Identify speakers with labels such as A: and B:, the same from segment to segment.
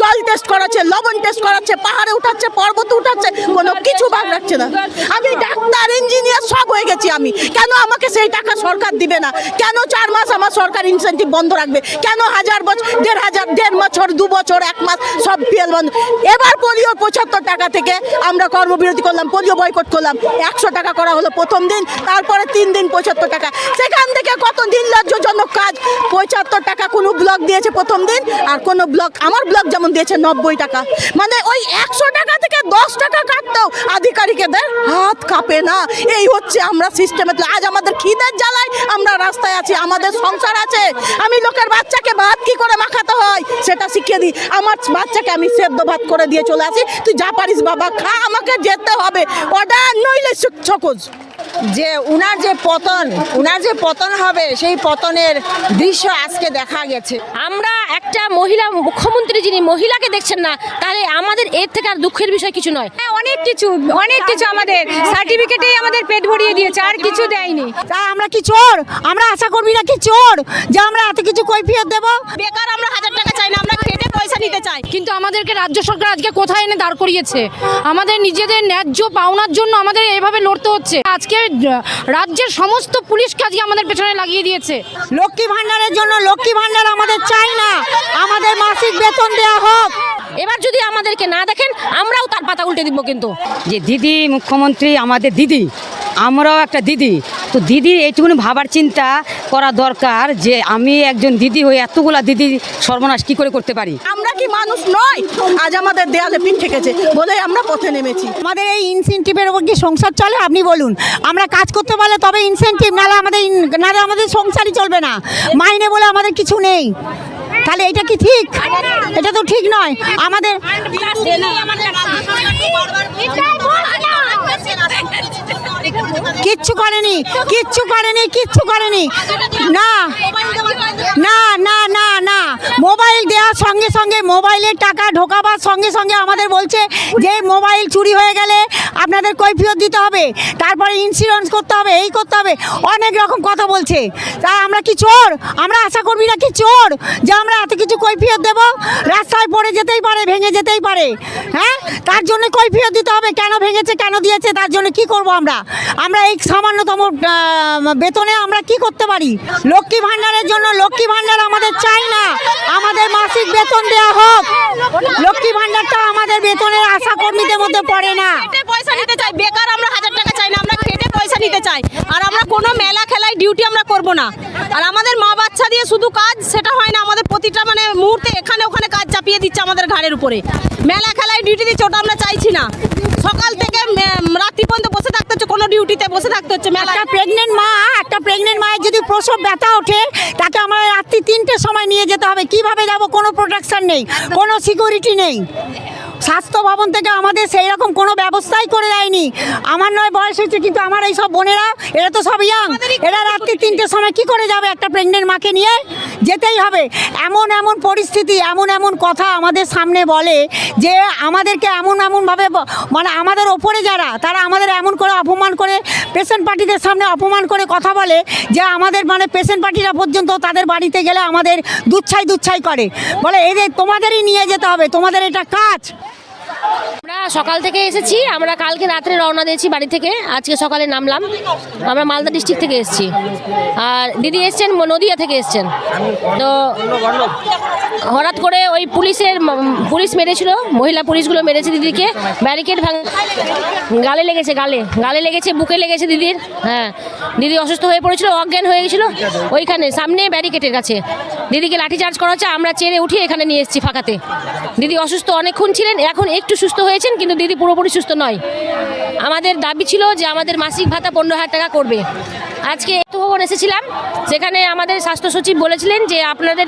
A: জল টেস্ট করাচ্ছে, লবণ টেস্ট করাচ্ছে, পাহাড়ে উঠাচ্ছে, পর্বতে উঠাচ্ছে, কোনো কিছু ভাগ রাখছে না। আমি ডাক্তার, ইঞ্জিনিয়ার সব হয়ে গেছি আমি, কেন আমাকে সেই টাকা সরকার দিবে না? কেন 4 মাস আমার সরকার ইনসেন্টিভ বন্ধ রাখবে? কেন 1000 বছর, 1.5 বছর, 2 বছর, 1 মাস সব পিএল বন্ধ? এবার পোলিও 75 টাকা থেকে আমরা কর্মবিরতি করলাম, পোলিও বয়কট করলাম, 100 টাকা করা হলো প্রথম দিন, তারপরে 3 দিন 75 টাকা। সেখান থেকে কত নির্লজ্জজনক কাজ। 75 টাকা কোনো ব্লক দিয়েছে প্রথম দিন, আর কোনো ব্লক, আমার ব্লক যেমন দিয়েছে 90 টাকা। মানে ওই 100 টাকা থেকে 10 টাকা কাটতেও আধিকারিকদের হাত কাঁপে না। এই হচ্ছে আমরা সিস্টেমে। আজ আমাদের খিদের জ্বালায় আমরা রাস্তায় আছি, আমাদের সংসার আছে। আমি লোকের বাচ্চাকে ভাত কি করে মাখাতে হয় সেটা শিখিয়ে দিই। আমার বাচ্চাকে আমি সেদ্ধ ভাত করে দিয়ে চলে আসি, তুই যা পারিস বাবা খা, আমাকে যেতে হবে অর্ডার, নইলে ছকোজ।
B: যে উনার যে পতন হবে, সেই পতনের দৃশ্য আজকে দেখা গেছে।
C: আমরা একটা মহিলা মুখ্যমন্ত্রী, যিনি মহিলাকে দেখছেন না, তাহলে আমাদের এর থেকে আর দুঃখের বিষয় কিছু নয়।
D: অনেক কিছু আমাদের সার্টিফিকেটেই আমাদের পেট ভরিয়ে দিয়েছে, আর কিছু দেয়নি।
B: তা আমরা কি চোর? আমরা আশা কর্মীরা কি চোর যে আমরা এত কিছু কৈফিয়ত দেব?
C: বেকার আমরা 1000 টাকা চাই না, আমরা খেটে পয়সা নিতে চাই।
D: কিন্তু আমাদেরকে রাজ্য সরকার আজকে কোথায় এনে দাঁড় করিয়েছে? আমাদের নিজেদের ন্যায্য পাওনার জন্য আমাদের এভাবে লড়তে হচ্ছে। আজকে রাজ্যের সমস্ত পুলিশকে আজকে আমাদের পেছনে লাগিয়ে দিয়েছে।
B: লক্ষ্মী ভান্ডারের জন্য লক্ষ্মী ভান্ডার আমাদের চাই না, আমাদের মাসিক বেতন দেওয়া হোক।
C: এবার যদি আমাদেরকে না দেখেন, আমরাও তার পাতা উল্টে দিব। কিন্তু
E: যে দিদি মুখ্যমন্ত্রী আমাদের দিদি, আমরাও একটা দিদি, তো দিদির এইটুকুনি ভাবার চিন্তা করা দরকার যে আমি একজন দিদি হয়ে এতগুলা দিদি সর্বনাশ কি করে করতে পারি।
A: আমরা কি মানুষ নয়? আজ আমাদের দেয়ালে পিঠ ঠেকেছে বলে আমরা পথে নেমেছি।
B: আমাদের এই ইনসেন্টিভের উপর কি সংসার চলে? আপনি বলুন। আমরা কাজ করতে পারলে তবে ইনসেন্টিভ, নাহলে আমাদের সংসারই চলবে না। মাইনে বলে আমাদের কিছু নেই, তাহলে এটা কি ঠিক? এটা তো ঠিক নয়। আমাদের কিচ্ছু করেনি না না না না না মোবাইল দেওয়ার সঙ্গে সঙ্গে, মোবাইলের টাকা ঢোকাবার সঙ্গে সঙ্গে আমাদের বলছে যে মোবাইল চুরি হয়ে গেলে আপনাদের কৈফিয়ত দিতে হবে, তারপরে ইন্স্যুরেন্স করতে হবে, এই করতে হবে, অনেক রকম কথা বলছে। তা আমরা কি চোর? আমরা আশা কর্মীরা কি চোর যে আমরা এত কিছু কৈফিয়ত দেব? রাস্তায় পড়ে যেতেই পারে, ভেঙে যেতেই পারে, হ্যাঁ, তার জন্য কৈফিয়ত দিতে হবে। কেন ভেঙেছে, কেন দিয়েছে, তার জন্য কি করব আমরা? আমরা এই সামান্যতম বেতনে আমরা কি করতে পারি? লক্ষ্মী ভান্ডারের জন্য লক্ষ্মী ভান্ডার আমাদের চাই না, আমাদের মাসিক বেতন দেওয়া হোক। লক্ষ্মী ভান্ডারটা আমাদের বেতনের আশা কর্মীদের মধ্যে পড়ে না।
C: পয়সা নিতে চাই, বেকার আমরা 1000 টাকা চাই না, আমরা খেটে পয়সা নিতে চাই। আর আমরা কোনো মেলা খেলায় ডিউটি আমরা করব না। আর আমাদের মা বাচ্চা দিয়ে শুধু কাজ, সেটা হয় না। আমাদের প্রতিটা মুহূর্তে এখানে ওখানে কাজ চাপিয়ে দিচ্ছে আমাদের ঘাড়ের উপরে। মেলা খেলায় ডিউটি দিচ্ছে, ওটা আমরা চাইছি না। সকাল থেকে রাত্রি পর্যন্ত বসে থাকতে হচ্ছে, কোনো ডিউটিতে বসে থাকতে হচ্ছে।
B: একটা প্রেগনেন্ট মায়ের যদি প্রসব ব্যথা ওঠে, তাকে আমাদের রাত্রি 3টের সময় নিয়ে যেতে হবে। কিভাবে যাব? কোনো প্রোটেকশন নেই, কোনো সিকিউরিটি নেই। স্বাস্থ্য ভবন থেকে আমাদের সেই রকম কোনো ব্যবস্থাই করে দেয়নি। আমার নয় বয়স হয়েছে, কিন্তু আমার এই সব বোনেরা, এরা তো সব ইয়াং, এরা রাত্রি 3টের সময় কি করে যাবে? একটা প্রেগনেন্ট মাকে নিয়ে যেতেই হবে। এমন পরিস্থিতি, এমন কথা আমাদের সামনে বলে যে আমাদেরকে এমনভাবে, মানে আমাদের ওপরে যারা, তারা আমাদের এমন করে অপমান করে, পেশেন্ট পার্টিদের সামনে অপমান করে কথা বলে যে আমাদের পেশেন্ট পার্টিরা পর্যন্ত তাদের বাড়িতে গেলে আমাদের দুচ্ছাই করে, বলে এদের তোমাদেরই নিয়ে যেতে হবে, তোমাদের এটা কাজ।
C: আমরা সকাল থেকে এসেছি, আমরা কালকে রাত্রে রওনা দিয়েছি বাড়ি থেকে, আজকে সকালে নামলাম। আমরা মালদা ডিস্ট্রিক্ট থেকে এসেছি, আর দিদি এসছেন নদিয়া থেকে এসছেন। তো হঠাৎ করে ওই পুলিশ মেরেছিল, মহিলা পুলিশগুলো মেরেছে দিদিকে। ব্যারিকেড গালে লেগেছে, বুকে লেগেছে দিদির। হ্যাঁ, দিদি অসুস্থ হয়ে পড়েছিল, অজ্ঞান হয়ে গেছিলো ওইখানে সামনে ব্যারিকেডের কাছে। দিদিকে লাঠিচার্জ করা হচ্ছে, আমরা চেড়ে উঠিয়ে এখানে নিয়ে এসেছি ফাঁকাতে। দিদি অসুস্থ অনেকক্ষণ ছিলেন, এখন একটু সুস্থ হয়েছেন, কিন্তু দিদি পুরোপুরি সুস্থ নয়। আমাদের দাবি ছিল যে আমাদের মাসিক ভাতা 15,000 টাকা করবে। আজকে ভবন এসেছিলাম, সেখানে আমাদের স্বাস্থ্য সচিব বলেছিলেন যে আপনাদের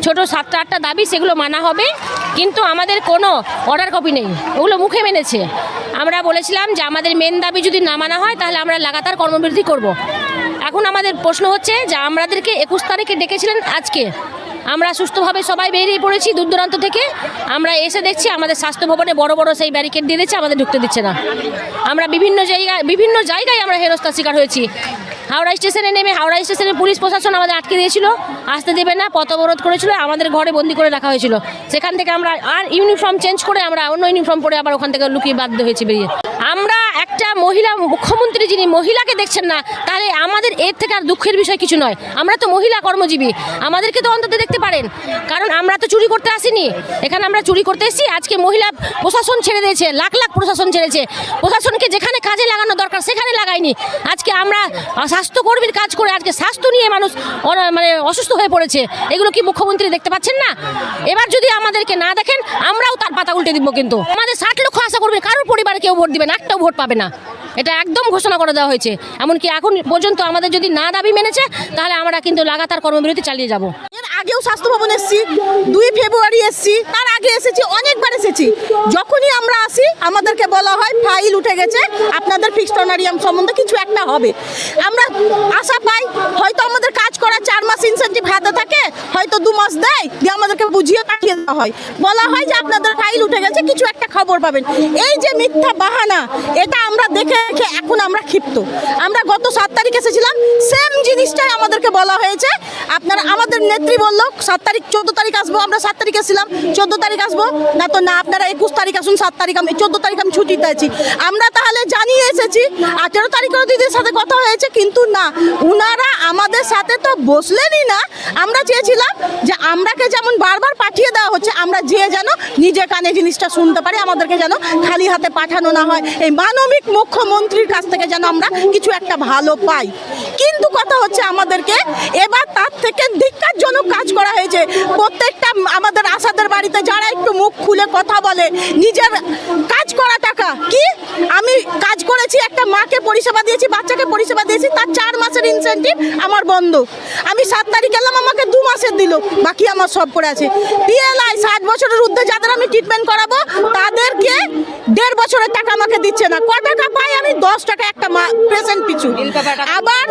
C: ছোট 7-8টা দাবি, সেগুলো মানা হবে, কিন্তু আমাদের কোনো অর্ডার কপি নেই, ওগুলো মুখে মেনেছে। আমরা বলেছিলাম যে আমাদের মেন দাবি যদি না মানা হয়, তাহলে আমরা লাগাতার কর্মবিরতি করব। এখন আমাদের প্রশ্ন হচ্ছে যে আমাদেরকে 21 তারিখে ডেকেছিলেন, আজকে আমরা সুস্থভাবে সবাই বেরিয়ে পড়েছি দূর দূরান্ত থেকে। আমরা এসে দেখছি আমাদের স্বাস্থ্য ভবনে বড় বড় সেই ব্যারিকেড দিয়ে দিচ্ছে, আমাদের ঢুকতে দিচ্ছে না। আমরা বিভিন্ন জায়গায় আমরা হেনস্থার শিকার হয়েছি। হাওড়া স্টেশনে নেমে হাওড়া স্টেশনে পুলিশ প্রশাসন আমাদের আটকে দিয়েছিল, আসতে দেবে না, পথ অবরোধ করেছিল, আমাদের ঘরে বন্দি করে রাখা হয়েছিল। সেখান থেকে আমরা আর ইউনিফর্ম চেঞ্জ করে আমরা অন্য ইউনিফর্ম পরে আবার ওখান থেকে লুকিয়ে বাধ্য হয়েছি বেরিয়ে। আমরা একটা মহিলা মুখ্যমন্ত্রী যিনি মহিলাকে দেখছেন না, তাহলে আমাদের এর থেকে আর দুঃখের বিষয় কিছু নয়। আমরা তো মহিলা কর্মজীবী, আমাদেরকে তো অন্তত দেখতে পারেন, কারণ আমরা তো চুরি করতে আসিনি, এখানে আমরা চুরি করতে এসেছি। আজকে মহিলা প্রশাসন ছেড়ে দিয়েছে, লাখ লাখ প্রশাসন ছেড়েছে, প্রশাসনকে যেখানে কাজে লাগানো দরকার সেখানে লাগায়নি। আজকে আমরা স্বাস্থ্যকর্মীর কাজ করে আজকে স্বাস্থ্য নিয়ে মানুষ মানে অসুস্থ হয়ে পড়েছে, এগুলো কি মুখ্যমন্ত্রী দেখতে পাচ্ছেন না? এবার যদি আমাদেরকে না দেখেন আমরাও তার পাতা উল্টে দিব। কিন্তু আমাদের 60 লক্ষ আশা করবেন, কারোর পরিবারে কেউ ভোট দিবে না, একটাও ভোট পাবে না, এটা একদম ঘোষণা করে দেওয়া হয়েছে। এমনকি এখন পর্যন্ত আমাদের যদি না দাবি মেনেছে তাহলে আমরা কিন্তু লাগাতার কর্মবিরতি চালিয়ে যাব।
A: এর আগেও স্বাস্থ্য ভবন এসেছি, 2 ফেব্রুয়ারি এসেছি, তার আগে এসেছি, অনেকবার এসেছি। যখনই আমরা আসি আমাদেরকে বলা হয় ফাইল উঠে গেছে, আপনাদের ফিক্সড অনারিয়াম সম্বন্ধে কিছু একটা হবে। আমরা আশা পাই, হয়তো আমাদের কাজ করা 4 মাস ইনসেন্টিভ হাতে থাকে, হয়তো 2 মাস দেয়, দিয়ে আমাদেরকে বুঝিয়ে পাঠিয়ে দেওয়া হয়, বলা হয় যে আপনাদের ফাইল উঠে গেছে, কিছু একটা খবর পাবেন। এই যে মিথ্যা বাহানা, এটা আমরা দেখে দেখে এখন আমরা ক্ষিপ্ত। আমরা গত 7 তারিখ এসেছিলাম, সেম জিনিসটাই আমাদেরকে বলা হয়েছে। আপনারা আমাদের নেত্রী বললো 7 তারিখ 14 তারিখ আসবো, আমরা 7 তারিখ এসেছিলাম, 14 তারিখ আসবো না, তো না আপনারা 21 তারিখ আসুন, 7 তারিখ 14 তারিখ আমি ছুটিতে আছি। আমরা তাহলে জানিয়ে এসেছি, 18 তারিখেও দিদির সাথে কথা হয়েছে, কিন্তু না, উনারা আমাদের সাথে তো বসলেনই না। আমরা চেয়েছিলাম যে আমরাকে যেমন বারবার পাঠিয়ে দেওয়া হচ্ছে, আমরা যেন নিজে কানে জিনিসটা শুনতে পারি, আমাদেরকে যেন খালি হাতে পাঠানো না হয়, এই মানবিক মুখ্যমন্ত্রীর কাছ থেকে যেন আমরা কিছু একটা ভালো পাই। কিন্তু কথা হচ্ছে আমাদেরকে এবার তার থেকে ধিক্কারজনক কাজ করা হয়েছে। প্রত্যেকটা আমাদের আশাদের বাড়িতে যারা একটু মুখ খুলে কথা বলে, নিজের কাজ করা টাকা কি, আমি কাজ করেছি, একটা মাকে পরিষেবা দিয়েছি, বাচ্চাকে পরিষেবা দিয়েছি, তার 4 মাসের ইনসেন্টিভ আমার বন্ধ। আমি 7 তারিখ এলাম, আমাকে 2 মাসের দিল, বাকি আমার সব পড়ে আছে। পিএলআই 60 বছরের ঊর্ধ্বে যাদের আমি ট্রিটমেন্ট করাবো তাদেরকে 1.5 বছরের টাকা আমাকে দিচ্ছে না। ক টাকা পাই আমি? 10 টাকা একটা পেশেন্ট পিছু। আবার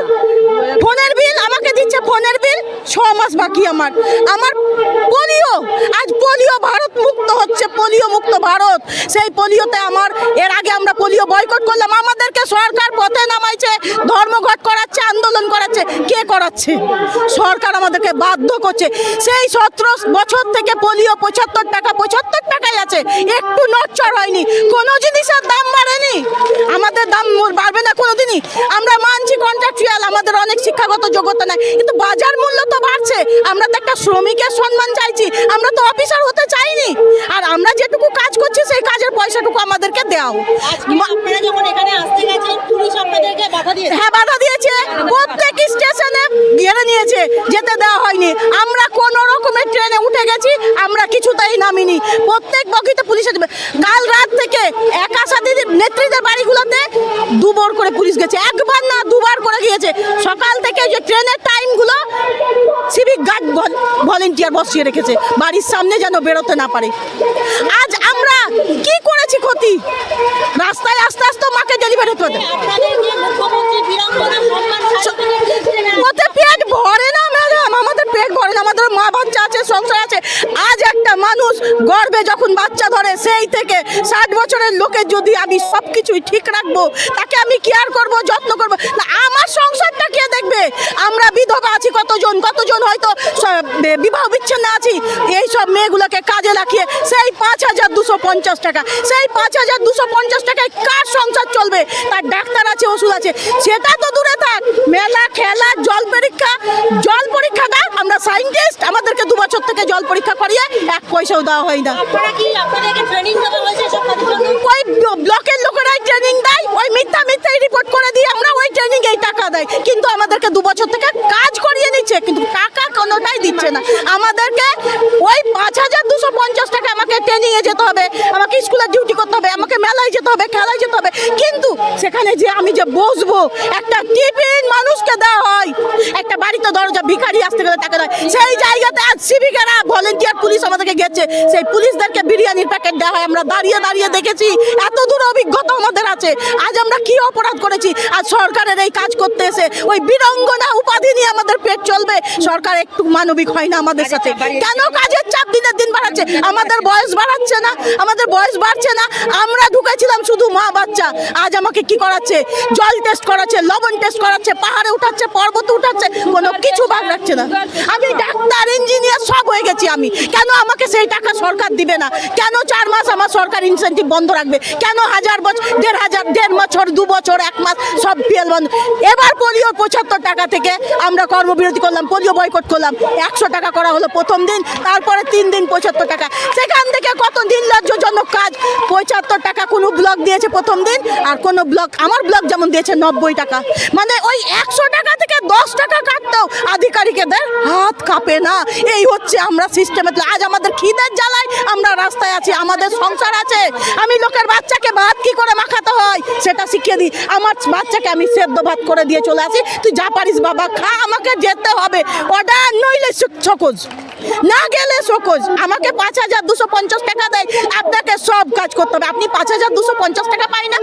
A: ফোনের বিল আমাকে দিচ্ছে, ফোনের বিল 6 মাস বাকি আমার। আমার পোলিও, আজ পোলিও ভারত মুক্ত হচ্ছে, পোলিও মুক্ত ভারত। সেই পোলিওতে আমার এর আগে আমরা পোলিও বয়কট করলাম, আমাদেরকে সরকার পথে নামাইছে, ধর্মঘট করাচ্ছে, আন্দোলন করাচ্ছে। কে করাচ্ছে? সরকার আমাদেরকে বাধ্য করছে। সেই 17 বছর থেকে পোলিও 75 টাকাই আছে, একটু নড়চড় হয়নি, কোনো জিনিসের দাম বাড়েনি, আমাদের দাম বাড়বে না কোনোদিনই। আমরা মানছি কন্ট্রাকচুয়াল, আমাদের অনেক শিক্ষাগত যোগ্যতা নাই, কিন্তু বাজার মূল্য তো বাড়ছে। আমরা তো একটা শ্রমিকের সম্মান চাইছি, আমরা তো অফিসার হতে চাইনি। আর আমরা যেটুকু কাজ করছি সেই কাজের পয়সাটুকু আমাদেরকে দেওয়া। হ্যাঁ, বাধা দিয়েছে, প্রত্যেক স্টেশনে ঘিরে নিয়েছে, যেতে দেওয়া হয়নি। আমরা কোন রকমের ট্রেনে উঠে গেছি, আমরা কিছুতেই নামিনি, প্রত্যেক বগিতে পুলিশে দেবে। কাল রাত থেকে এক আশা দিদির নেত্রীদের বাড়িগুলোতে 2 বার করে পুলিশ গেছে, একবার না 2 বার করে গিয়েছে। সকাল থেকে যে ট্রেনের টাইমগুলো সিভিক গার্ড ভলেন্টিয়ার বসিয়ে রেখেছে বাড়ির সামনে, যেন বেরোতে না পারে। আজ আমরা কি করেছি ক্ষতি? রাস্তায় আস্তে আস্তে মাকে ডেলিভারি হতে ওতে পেট ভরে না ম্যাডাম, আমাদের পেট ভরে না, আমাদের মা বাচ্চা আছে, সংসার আছে। আজ একটা মানুষ গর্ভে যখন বাচ্চা ধরে, সেই থেকে 60 বছরের লোকের যদি আমি সব কিছুই ঠিক রাখবো, তাকে আমি কেয়ার করব, যত্ন করব না, আমার সংসারটা কে দেখবে? আমরা বিধবা আছি কতজন হয়তো বিবাহ বিচ্ছিন্ন আছি, এই সব মেয়েগুলোকে কাজে লাগিয়ে সেই 5250 টাকা, সেই 5250 টাকায় কার সংসার চলবে? তার ডাক্তার আছে, ওষুধ আছে, সেটা তো দূরে থাক, মেলা খেলা, জল পরীক্ষাটা আমরা সায়েন্টিস্ট, আমাদেরকে 2 বছর থেকে জল পরীক্ষা করিয়ে 1 পয়সাও দেওয়া হয় না। ওই ব্লকের লোকেরাই ট্রেনিং দেয়, ওই মিথ্যাই রিপোর্ট করে দিয়ে আমরা ওই ট্রেনিং এই টাকা দেয়, কিন্তু আমাদেরকে 2 বছর থেকে কাজ করিয়ে নিচ্ছে, কিন্তু টাকা কোনোটাই দিচ্ছে না। আমাদেরকে ওই 5250 টাকা আমাকে ট্রেনিংয়ে যেতে হবে, আমাকে স্কুলে ডিউটি করতে হবে, আমাকে মেলায় যেতে হবে, খেলায় যেতে হবে, কিন্তু সেখানে যে আমি যে বসবো, একটা টিফিন মানুষকে দেওয়া হয়, একটা বাড়িতে দরজা ভিখারি আসতে গেলে টাকা দেয়, সেই জায়গাতে আজ সিভিকেরা ভলেন্টিয়ার পুলিশ আমাদেরকে গেছে, সেই পুলিশদেরকে বিরিয়ানির প্যাকেট দেওয়া হয়। আমরা দাঁড়িয়ে দাঁড়িয়ে দেখেছি, এত দূর অভিজ্ঞতা আমাদের আছে। আজ আমরা কি অপরাধ করেছি? আজ সরকারের এই কাজ করতে এসে ওই বীরঙ্গনা উপাধি নিয়ে আমাদের পেট চলবে। সরকার একটু মানবিক হয় না আমাদের সাথে? কেন কাজের চাপ দিনের দিন বাড়াচ্ছে? আমাদের বয়স বাড়াচ্ছে না, আমাদের বয়স বাড়ছে না, আমরা আমরা ঢুকেছিলাম শুধু মা বাচ্চা, আজ আমাকে কি করাচ্ছে, জল টেস্ট করাচ্ছে, লবণ টেস্ট করাচ্ছে, পাহাড়ে উঠাচ্ছে, পর্বতে উঠাচ্ছে, কোনো কিছু ভাগ রাখছে না। আমি ডাক্তার ইঞ্জিনিয়ার সব হয়ে গেছি আমি, কেন আমাকে সেই টাকা সরকার দিবে না? কেন 4 মাস আমার সরকার ইনসেন্টিভ বন্ধ রাখবে? কেন 1000 বছর, 1.5 বছর, 2 বছর, 1 মাস সব পিএল বন্ধ? এবার পোলিও 75 টাকা থেকে আমরা কর্মবিরতি করলাম, পোলিও বয়কট করলাম, 100 টাকা করা হলো প্রথম দিন, তারপরে 3 দিন 75 টাকা। সেখান থেকে কত নির্লজ্জজনক কাজ, 75 টাকা কোনো ব্লক দিয়েছে প্রথম দিন, আর কোনো ব্লক, আমার ব্লক যেমন দিয়েছে 90 টাকা। মানে ওই 100 টাকা থেকে 10 টাকা কাটতেও আধিকারিকদের হাত কাঁপে না। এই হচ্ছে আমরা সিস্টেমে। আজ আমাদের খিদের জ্বালায় আমরা রাস্তায় আছি, আমাদের সংসার আছে। আমি লোকের বাচ্চাকে ভাত কি করে মাখাতে হয় সেটা শিখিয়ে দিই। আমার বাচ্চাকে আমি সেদ্ধ ভাত করে দিয়ে চলে আসি, তুই যা পারিস বাবা খা, আমাকে যেতে হবে অর্ডার, নইলে সকোজ, না গেলে সকোজ। আমাকে 5250 টাকা দেয়, আপনাকে সব কাজ করতে হবে। আপনি 5250 টাকা পাই না,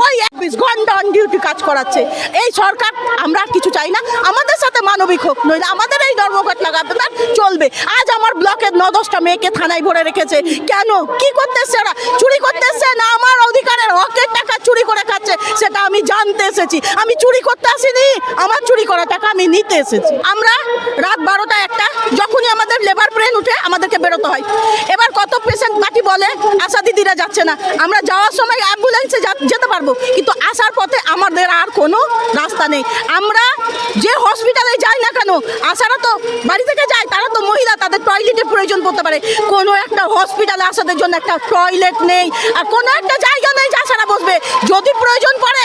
A: ওই 21 ঘন্টা অন ডিউটি কাজ করাচ্ছে এই সরকার। আমরা আর কিছু চাই না, আমাদের সাথে মানবিক হোক, নইলে আমাদের এই ধর্মঘট লাগাবে না, চলবে। আজ আমার ব্লকের 9-10টা মেয়েকে থানায় ভরে রেখেছে। কেন? কি করতে এসছে ওরা? চুরি করতে এসছে না আমার অধিকারের হকের টাকা চুরি করে খাচ্ছে, সেটা আমি জানতে এসেছি। আমি চুরি করতে আসিনি, আমার চুরি করা টাকা আমি নিতে এসেছি। আমরা রাত 12টা 1টা যখনই আমাদের লেবার প্লেন উঠে আমাদেরকে বেরোতে হয়। এবার কত পেশেন্ট পার্টি বলে আশা দিদিরা যাচ্ছে না, আমরা যাওয়ার সময় অ্যাম্বুলেন্সে যেতে পারবো, কিন্তু আসার পথে আমাদের আর কোনো রাস্তা নেই। আমরা যে হসপিটালে যাই না কেন, আশারা তো বাড়ি থেকে যায়, তারা তো মহিলা, তাদের টয়লেটের প্রয়োজন পড়তে পারে। কোনো একটা হসপিটালে আসাদের জন্য একটা টয়লেট নেই, আর কোনো একটা জায়গা নেই যে আশারা বসবে। যদি প্রয়োজন পড়ে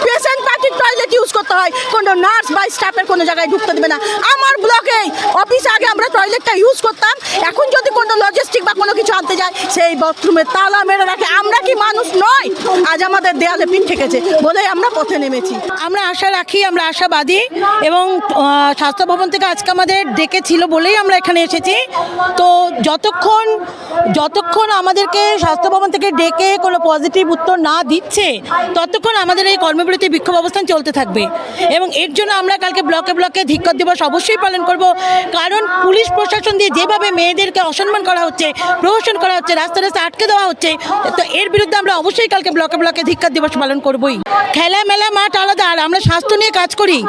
A: পেশেন্ট পার্টির টয়লেট ইউজ করতে হয়, কোনো নার্স বা স্টাফের কোনো জায়গায় ঢুকতে দেবে না। আমার ব্লকে অফিসে আগে আমরা টয়লেটটা ইউজ করতাম, এখন যদি কোনো লজিস্টিক বা কোনো কিছু আনতে যায় সেই বাথরুমে তালা মেরে রাখে। আমরা কি মানুষ নয়? আজ আমাদের দেয়ালে পিঠ ঠেকেছে বলে আমরা পথে নেমেছি।
F: আমরা আশা রাখি, আমরা আশাবাদী, এবং স্বাস্থ্য ভবন থেকে আজকে আমাদের ডেকেছিল বলেই আমরা এখানে এসেছি। তো যতক্ষণ আমাদেরকে স্বাস্থ্য ভবন থেকে ডেকে কোনো পজিটিভ উত্তর না দিচ্ছে, ততক্ষণ আমাদের এই কর্মবিরতি বিক্ষোভ অবস্থান চলতে থাকবে। এবং এর জন্য আমরা কালকে ব্লকে ব্লকে ধিক্কার দিবস অবশ্যই পালন করব, কারণ পুলিশ প্রশাসন দিয়ে যেভাবে মেয়েদেরকে অসম্মান করা হচ্ছে, প্রহসন করা হচ্ছে, রাস্তা রাস্তা আটকে দেওয়া হচ্ছে, তো এর বিরুদ্ধে আমরা অবশ্যই কালকে ব্লকে ব্লকে ধিক্কার দিবস পালন করবই। খেলা মেলা মাঠ আলাদা, আর আমরা স্বাস্থ্য নিয়ে কাজ করি,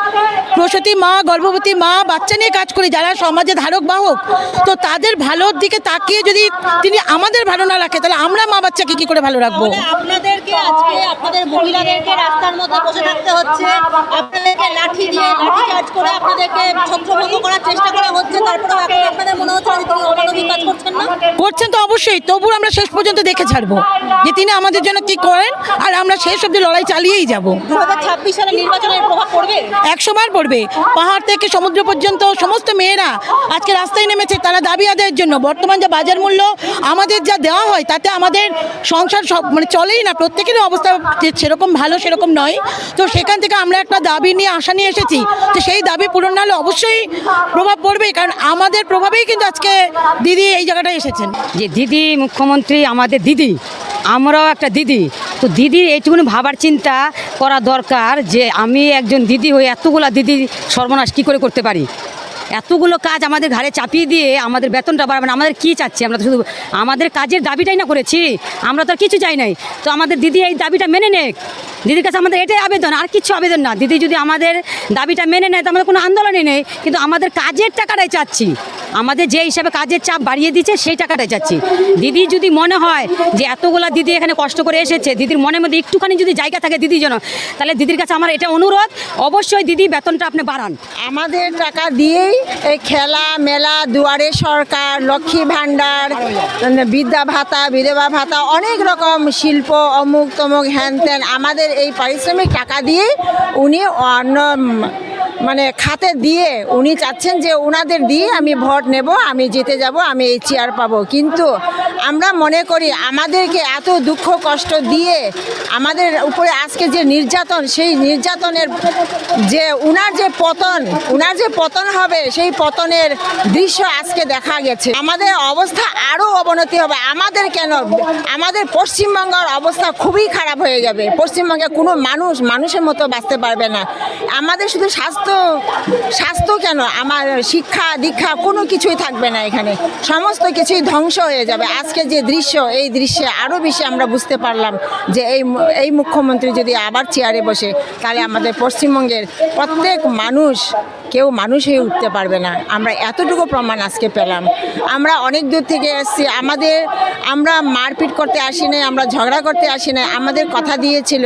F: প্রসূতি মা, গর্ভবতী মা, বাচ্চা নিয়ে কাজ করি, যারা সমাজে ধারক বাহক। তো তাদের ভালোর দিকে তাকিয়ে যদি তিনি আমাদের ভালো না রাখে, তাহলে আমরা মা বাচ্চাকে কি করে ভালো রাখবো?
G: আপনাদেরকে আজকে আপনাদের মহিলাদেরকে রাস্তার মধ্যে বসে থাকতে হচ্ছে, আপনাদেরকে লাঠি দিয়ে লাঠিচার্জ করে আপনাদেরকে ছত্রভঙ্গ করার চেষ্টা করা হচ্ছে, তারপরেও এখন আপনাদের মনে হচ্ছে যে তিনি অমানবিক কাজ করছেন না?
F: করছেন তো অবশ্যই, তবু আমরা শেষ পর্যন্ত দেখে ছাড়বো যে তিনি আমাদের জন্য কি করেন, আর আমরা শেষ অবধি লড়াই চালিয়েই যাব।
G: 2026 সালে নির্বাচনের প্রভাব পড়বে?
F: 100 বার পড়বে। পাহাড় থেকে সমুদ্র পর্যন্ত সমস্ত মেয়েরা আজকে রাস্তায় নেমেছে তারা দাবি আদায়ের জন্য। বর্তমান যে বাজার মূল্য আমাদের যা দেওয়া হয়, তাতে আমাদের সংসার সব মানে চলেই না, প্রত্যেকেরই অবস্থা যে সেরকম ভালো সেরকম নয়। তো সেখান থেকে আমরা একটা দাবি নিয়ে আশা নিয়ে এসেছি, তো সেই দাবি পূরণ না হলে অবশ্যই প্রভাব পড়বে, কারণ আমাদের প্রভাবেই কিন্তু আজকে দিদি এই জায়গাটায় এসেছেন।
E: যে দিদি মুখ্যমন্ত্রী আমাদের দিদি, আমরাও একটা দিদি, তো দিদির এইটুকুনি ভাবার চিন্তা করা দরকার যে আমি একজন দিদি হয়ে এতগুলা দিদি সর্বনাশ কী করে করতে পারি। এতগুলো কাজ আমাদের ঘাড়ে চাপিয়ে দিয়ে আমাদের বেতনটা বাড়াবে না। আমাদের কী চাচ্ছি? আমরা তো শুধু আমাদের কাজের দাবিটাই না করেছি, আমরা তো আর কিছু চাই নাই। তো আমাদের দিদি এই দাবিটা মেনে নেক, দিদির কাছে আমাদের এটাই আবেদন, আর কিছু আবেদন না। দিদি যদি আমাদের দাবিটা মেনে নেয় তো আমাদের কোনো আন্দোলনই নেই, কিন্তু আমাদের কাজের টাকাটাই চাচ্ছি। আমাদের যে হিসাবে কাজের চাপ বাড়িয়ে দিচ্ছে সেই টাকাটাই চাচ্ছি। দিদি যদি মনে হয় যে এতগুলা দিদি এখানে কষ্ট করে এসেছে, দিদির মনের মধ্যে একটুখানি যদি জায়গা থাকে দিদির জন্য, তাহলে দিদির কাছে আমার এটা অনুরোধ, অবশ্যই দিদি বেতনটা আপনি বাড়ান।
H: আমাদের টাকা দিয়েই এই খেলা মেলা, দুয়ারে সরকার, লক্ষ্মী ভাণ্ডার, বিদ্যা ভাতা, বিধবা ভাতা, অনেক রকম শিল্প, অমুক তমুক হ্যান ত্যান, আমাদের এই পারিশ্রমিক টাকা দিয়ে উনি অন্য মানে খাতে দিয়ে উনি চাচ্ছেন যে ওনাদের দিয়ে আমি ভোট নেব, আমি জিতে যাব, আমি এই চেয়ার পাবো। কিন্তু আমরা মনে করি আমাদেরকে এত দুঃখ কষ্ট দিয়ে আমাদের উপরে আজকে যে নির্যাতন, সেই নির্যাতনের যে উনার যে পতন হবে, সেই পতনের দৃশ্য আজকে দেখা গেছে। আমাদের অবস্থা আরও অবনতি হবে। আমাদের কেন, আমাদের পশ্চিমবঙ্গের অবস্থা খুবই খারাপ হয়ে যাবে। পশ্চিমবঙ্গে কোনো মানুষের মতো বাঁচতে পারবে না। আমাদের শুধু স্বাস্থ্য স্বাস্থ্য কেন, আমার শিক্ষা দীক্ষা কোনো কিছুই থাকবে না এখানে, সমস্ত কিছুই ধ্বংস হয়ে যাবে। আজকে যে দৃশ্য, এই দৃশ্যে আরও বেশি আমরা বুঝতে পারলাম যে এই মুখ্যমন্ত্রী যদি আবার চেয়ারে বসে, তাহলে আমাদের পশ্চিমবঙ্গের প্রত্যেক কেউ মানুষ হয়ে উঠতে পারবে না। আমরা এতটুকু প্রমাণ আজকে পেলাম। আমরা অনেক দূর থেকে এসেছি, আমরা মারপিট করতে আসি নাই, আমরা ঝগড়া করতে আসি নাই। আমাদের কথা দিয়েছিল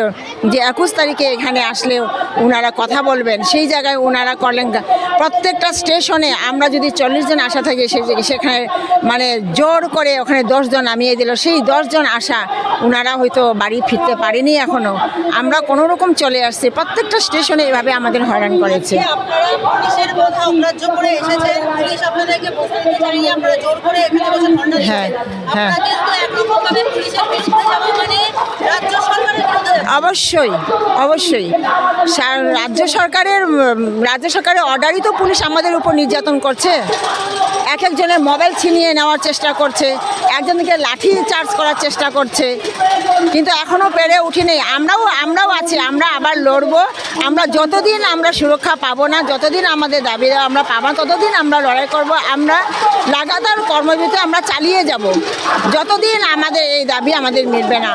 H: যে 21 তারিখে এখানে আসলেও ওনারা কথা বলবেন, সেই জায়গায় ওনারা করলেন। প্রত্যেকটা স্টেশনে আমরা যদি 40 জন আসা থাকে, সেখানে মানে জোর করে ওখানে 10 জন নামিয়ে দিল। সেই 10 জন আসা ওনারা হয়তো বাড়ি ফিরতে পারেনি এখনও। আমরা কোনো রকম চলে আসছি, প্রত্যেকটা স্টেশনে এভাবে আমাদের হয়রান করেছে।
G: পুলিশের কথা অগ্রাহ্য করে এসেছেন, পুলিশ আপনাদেরকে বসতে দিতে চায়নি, আপনারা জোর করে এখানে বসে ধর্ণা
H: হ্যাঁ,
G: দিয়েছেন।
H: হ্যাঁ।
G: আপনারা কিন্তু একরকমভাবে পুলিশের বিরুদ্ধে যাওয়া মানে রাজ্য সরকারের বিরুদ্ধে যাওয়া।
H: অবশ্যই রাজ্য সরকারের অর্ডারই তো পুলিশ আমাদের উপর নির্যাতন করছে। এক একজনের মোবাইল ছিনিয়ে নেওয়ার চেষ্টা করছে, একজনকে লাঠি চার্জ করার চেষ্টা করছে, কিন্তু এখনও পেরে উঠিনি। আমরাও আছি, আমরা আবার লড়বো। আমরা যতদিন আমরা সুরক্ষা পাবো না, যতদিন আমাদের দাবি আমরা পাবো না, ততদিন আমরা লড়াই করব। আমরা লাগাতার কর্মবিরতি আমরা চালিয়ে যাব, যতদিন আমাদের এই দাবি আমাদের মিলবে না।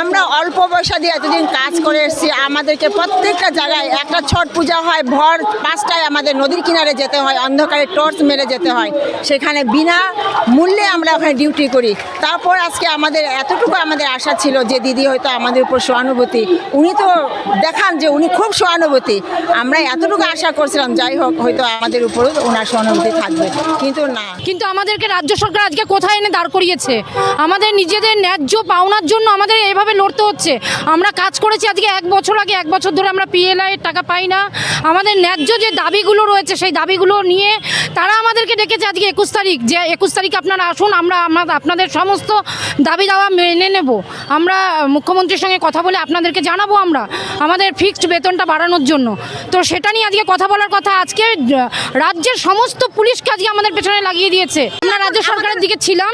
H: আমরা অল্প পয়সা দিয়ে এতদিন কাজ করে এসেছি। আমাদেরকে প্রত্যেকটা জায়গায়, একটা ছট পূজা হয়, ভোর 5টায় আমাদের নদীর কিনারে যেতে হয়, অন্ধকারে টর্চ মেরে যেতে হয়, সেখানে বিনা মূল্যে আমরা ওখানে ডিউটি করি। তারপর আজকে আমাদের এতটুকু আমাদের আশা ছিল যে দিদি হয়তো আমাদের উপর সহানুভূতি, উনি তো দেখান যে উনি খুব সহানুভূতি। আমরা এতটুকু আশা করছিলাম, যাই হোক হয়তো আমাদের উপরও ওনার সহানুভূতি থাকবে, কিন্তু না।
D: কিন্তু আমাদেরকে রাজ্য সরকার আজকে কোথায় এনে দাঁড় করিয়েছে? আমাদের নিজেদের ন্যায্য পাওনার জন্য আমাদের এভাবে লড়তে হচ্ছে। আমরা কাজ করেছি আজকে 1 বছর আগে, 1 বছর ধরে আমরা PLI এর টাকা পাই না। আমাদের ন্যায্য যে দাবিগুলো রয়েছে, সেই দাবিগুলো নিয়ে তারা আমাদেরকে ডেকেছে আজকে 21 তারিখ, যে 21 তারিখে আপনারা আসুন, আমরা আপনাদের সমস্ত দাবি দাওয়া মেনে নেব। আমরা মুখ্যমন্ত্রীর সঙ্গে কথা বলে আপনাদেরকে জানাবো আমরা আমাদের ফিক্সড বেতনটা বাড়ানোর জন্য। তো সেটা নিয়ে আজকে কথা বলার কথা। আজকে রাজ্যের সমস্ত পুলিশকে আজকে আমাদের পেছনে লাগিয়ে দিয়েছে। আমরা রাজ্য সরকারের দিকে ছিলাম,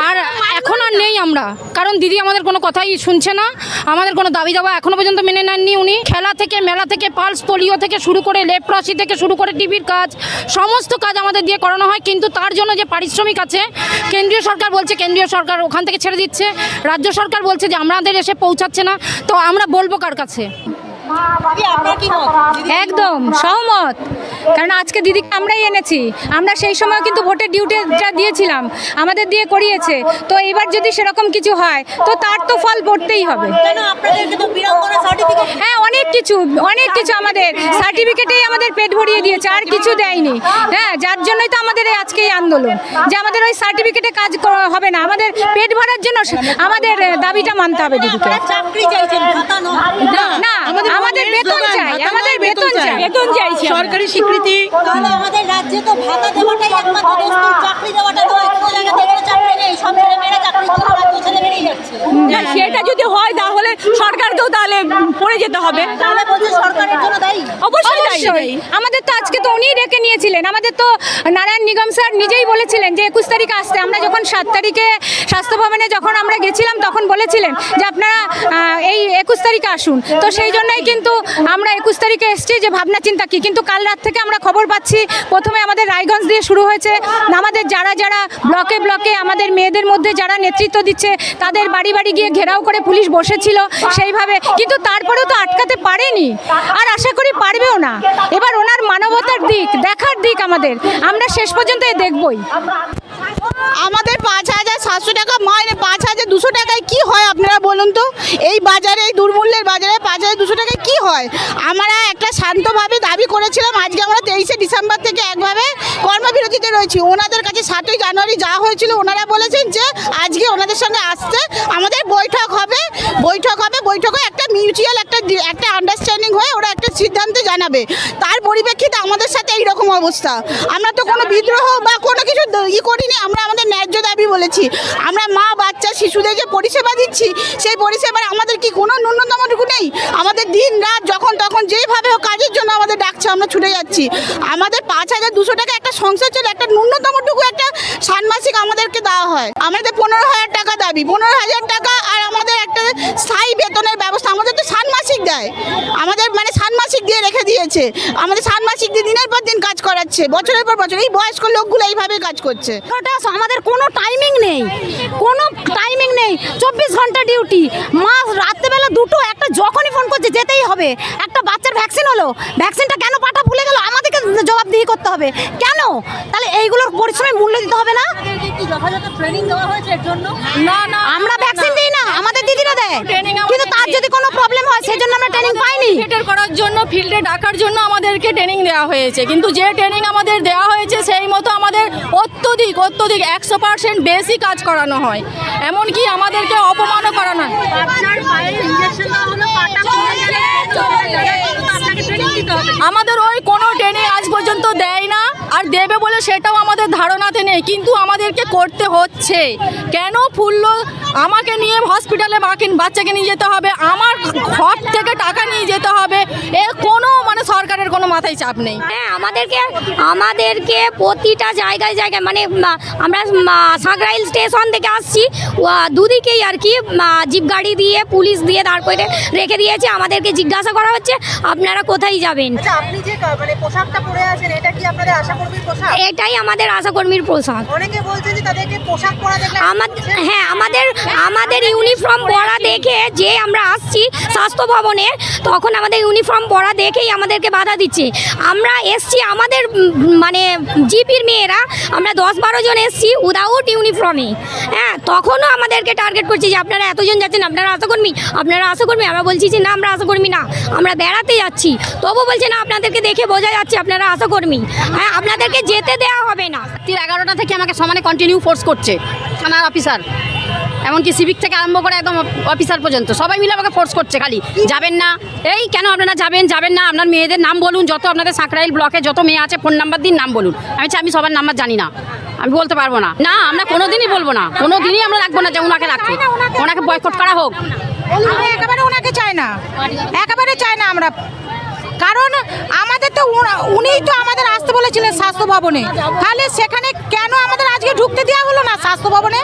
D: আর এখন আর নেই আমরা, কারণ দিদি আমাদের কোনো কথাই শুনছে না। আমাদের কোনো দাবি দাওয়া এখনো পর্যন্ত মেনে নেননি উনি। খেলা থেকে, মেলা থেকে, পালস পোলিও থেকে শুরু করে, লেপ্রসি থেকে শুরু করে, টিভির কাজ, সমস্ত কাজ আমাদের দিয়ে করানো হয়। কিন্তু তার জন্য যে পারিশ্রমিক আছে, কেন্দ্রীয় সরকার বলছে কেন্দ্রীয় সরকার ওখান থেকে ছেড়ে দিচ্ছে, রাজ্য সরকার বলছে যে আমাদের এসে পৌঁছাচ্ছে না। তো আমরা বলবো কার কাছে?
G: আপনার কি মত?
I: একদম সহমত, কারণ আজকে দিদিকে আমরাই এনেছি। আমরা সেই সময় কিন্তু ভোটের ডিউটিটা দিয়েছিলাম, আমাদের দিয়ে করিয়েছে। তো এবার যদি সেরকম কিছু হয়, তো তার তো ফল পড়তেই হবে।
G: কেন আপনাদেরকে তো বীরাঙ্গনা সার্টিফিকেট?
I: হ্যাঁ, অনেক কিছু আমাদের সার্টিফিকেটেই আমাদের পেট ভরিয়ে দিয়েছে, আর কিছু দেয়নি। হ্যাঁ, যার জন্যই তো আমাদের আজকে এই আন্দোলন, যে আমাদের ওই সার্টিফিকেটে কাজ হবে না, আমাদের পেট ভরার জন্য আমাদের দাবিটা মানতে হবে দিদিকে।
G: আপনারা চাকরি চাইছেন, ভাতা নয়।
I: না, আমাদের বেতন চাই, আমাদের বেতন চাইছি,
F: সরকারি স্বীকৃতি।
G: তাহলে আমাদের রাজ্যে তো ভাতা দেওয়াটাই একমাত্র দস্তুর, চাকরি দেওয়াটা নয়। কোনো জায়গাতে এখানে চাকরি নেই, সব ছেলেমেয়েরা চাকরি করতে, রাজ্য ছেলেমেয়েরাই যাচ্ছে।
I: সেটা যদি হয় তাহলে সরকারকেও তাহলে পড়ে যেতে হবে।
G: তাহলে বলছে সরকারের জন্য দায়ী।
I: অবশ্যই আমাদের তো আজকে তো উনিই ডেকে নিয়েছিলেন। আমাদের তো নারায়ণ নিগম স্যার নিজেই বলেছিলেন যে 21 তারিখে আসতে। আমরা যখন 7 তারিখে স্বাস্থ্য ভবনে যখন আমরা গেছিলাম, তখন বলেছিলেন যে আপনারা এই 21 তারিখে আসুন। তো সেই জন্যই কিন্তু আমরা 21 তারিখে এসেছি, যে ভাবনা চিন্তা কি। কিন্তু কাল রাত থেকে আমরা খবর পাচ্ছি, প্রথমে আমাদের রায়গঞ্জ দিয়ে শুরু হয়েছে, আমাদের যারা ব্লকে ব্লকে আমাদের মেয়েদের মধ্যে যারা নেতৃত্ব দিচ্ছে, তাদের বাড়ি বাড়ি গিয়ে ঘেরাও করে পুলিশ বসেছিল সেইভাবে। কিন্তু তারপরেও তো আটকাতে পারেনি, আর আশা করি পারবেও না। এবার ওনার মানবতার দিক দেখার দিক আমাদের, আমরা শেষ পর্যন্ত দেখবই।
A: আমাদের 5,700 টাকা মাইনে, 5,200 টাকায় কি হয় আপনারা বলুন তো? এই বাজারে, এই দুর্মূল্যের বাজারে 5,200 টাকায় কি হয়? আমরা একটা শান্তভাবে দাবি করেছিলাম। আজকে আমরা 23শে ডিসেম্বর থেকে একভাবে কর্মবিরতিতে রয়েছি। ওনাদের কাছে 7ই জানুয়ারি যা হয়েছিল, ওনারা বলেছেন যে আজকে ওনাদের সঙ্গে আসতে আমাদের বৈঠক হবে। বৈঠকে একটা মিউচুয়াল একটা আন্ডারস্ট্যান্ডিং হয়ে ওরা একটা সিদ্ধান্ত জানাবে। তার পরিপ্রেক্ষিতে আমাদের সাথে এইরকম অবস্থা। আমরা তো কোনো বিদ্রোহ বা কোনো কিছু করিনি। আমরা আমাদের ন্যায্য দাবি বলেছি। আমরা মা, বাচ্চা, শিশুদের যে পরিষেবা দিচ্ছি, সেই পরিষেবার আমাদের কি কোনো ন্যূনতমটুকু নেই? আমাদের দিন রাত যখন তখন যেভাবে হোক কাজের জন্য আমাদের ডাকছে, আমরা ছুটে যাচ্ছি। আমাদের 5,200 টাকা একটা সংসার চলে, একটা ন্যূনতমটুকু একটা ষান্মাসিক আমাদেরকে দেওয়া হয়। আমাদের 15,000 টাকা দাবি, 15,000 টাকা, আর আমাদের একটা স্থায়ী বেতনের ব্যবস্থা। আমাদের তো ষান্মাসিক দেয়, আমাদের মানে ষান্মাসিক দিয়ে রেখে দিয়েছে। করাচ্ছে, আমাদের ষান্মাসিক দিয়ে দিনের পর দিন কাজ করাচ্ছে, বছরের পর বছর। এই বয়স্ক লোকগুলো এইভাবে কাজ করছে।
B: আমাদের কোনো টাইমিং নেই, কোনো টাইমিং নেই, 24 ঘন্টা ডিউটি, মাস রাত্রেবেলা দুটো একটা যখনই ফোন করছে যেতেই হবে। একটা বাচ্চার ভ্যাকসিন হলো, ভ্যাকসিনটা কেন পাঠা ভুলে গেল, আমাদেরকে জবাবদিহি করতে হবে কেন? তাহলে এইগুলোর পরিশ্রমের মূল্য দিতে হবে না?
G: যথাযথ ট্রেনিং দেওয়া হয়েছে এর জন্য?
D: না
B: আমরা ভ্যাকসিন দিই না, আমাদের দিদিরা দেয়, কিন্তু তার যদি কোনো প্রবলেম হয় সেই জন্য আমরা ট্রেনিং পাইনি।
D: বেটার করার জন্য, ফিল্ডে ডাকার জন্য আমাদেরকে ট্রেনিং দেওয়া হয়েছে, কিন্তু যে ট্রেনিং আমাদের দেওয়া হয়েছে সেই মতো আমাদের অত্যধিক 100% বেশি কাজ করানো হয়, এমনকি আমাদেরকে অপমানও করানো হয়।
G: আপনার পায়ে ইনজেকশন দেওয়া হলো, পাটা পড়ে গেলে আপনাকে ট্রেনিং দিতে হবে।
D: আমাদের ওই কোনো ট্রেনিং আজ পর্যন্ত দেয় না, আর দেবে বলে সেটাও আমাদের ধারণাতে নেই, কিন্তু আমাদেরকে করতে হচ্ছে। কেন ফুললো আমাকে নিয়ে হসপিটালে বাচ্চাকে নিয়ে যেতে হবে, আমার ঘর থেকে টাকা নিয়ে যেতে হবে, এর কোনো মানে সরকারের কোনো মাথায় চাপ নেই।
I: হ্যাঁ, আমাদেরকে প্রতিটা জায়গায় মানে আমরা সাগরাইল স্টেশন থেকে আসছি, দুদিকেই আর কি জিপ গাড়ি দিয়ে পুলিশ দিয়ে দাঁড় করে রেখে দিয়েছে। আমাদেরকে জিজ্ঞাসা করা হচ্ছে আপনারা কোথায় যাবেন।
G: আচ্ছা, আপনি যে মানে পোশাকটা পরে আছেন, এটা কি আপনাদের আশাকর্মীর পোশাক?
I: এটাই আমাদের আশাকর্মীর পোশাক।
G: অনেকে বলছে যে তাদেরকে পোশাক পরা দেখলে
I: হ্যাঁ, আমাদের ইউনিফর্ম পরা দেখে যে আমরা আসছি স্বাস্থ্য ভবনে, তখন আমাদের ইউনিফর্ম পরা দেখেই আমাদেরকে বাধা দিচ্ছে। আমরা এসছি আমাদের মানে জিপির মেয়েরা, আমরা 10-12 জন এসছি উইদাউট ইউনিফর্মে। হ্যাঁ, তখনও আমাদেরকে টার্গেট করছে যে আপনারা এতজন যাচ্ছেন, আপনারা আশাকর্মী। আমরা বলছি যে না, আমরা আশাকর্মী না, আমরা বেড়াতে যাচ্ছি। তবু বলছে না, আপনাদেরকে দেখে বোঝা যাচ্ছে আপনারা আশাকর্মী। হ্যাঁ, আপনাদেরকে যেতে দেওয়া হবে না।
B: 11টা থেকে আমাকে সমানে কন্টিনিউ ফোর্স করছে থানার অফিসার, এমনকি সিভিক থেকে আরম্ভ করে একদম অফিসার পর্যন্ত সবাই মিলে আমাকে ফোর্স করছে, খালি যাবেন না, এই কেন আপনারা যাবেন না, আপনার মেয়েদের নাম বলুন, যত আপনাদের সাকরাইল ব্লকে যত মেয়ে আছে ফোন নাম্বার দিন, নাম বলুন। আমি সবার নাম্বার জানি না, আমি বলতে পারবো না। না, আমরা কোনোদিনই বলবো না, কোনোদিনই আমরা রাখবো না যে ওনাকে রাখতে, ওনাকে বয়কট করা হোক।
F: আমরা একেবারে ওনাকে চাই না, একেবারে চাই না আমরা, কারণ আমাদের তো উনিই তো আমাদের আসতে বলেছিলেন স্বাস্থ্য ভবনে, তাহলে সেখানে কেন আমাদের আজকে ঢুকতে দেওয়া হলো না স্বাস্থ্য ভবনে?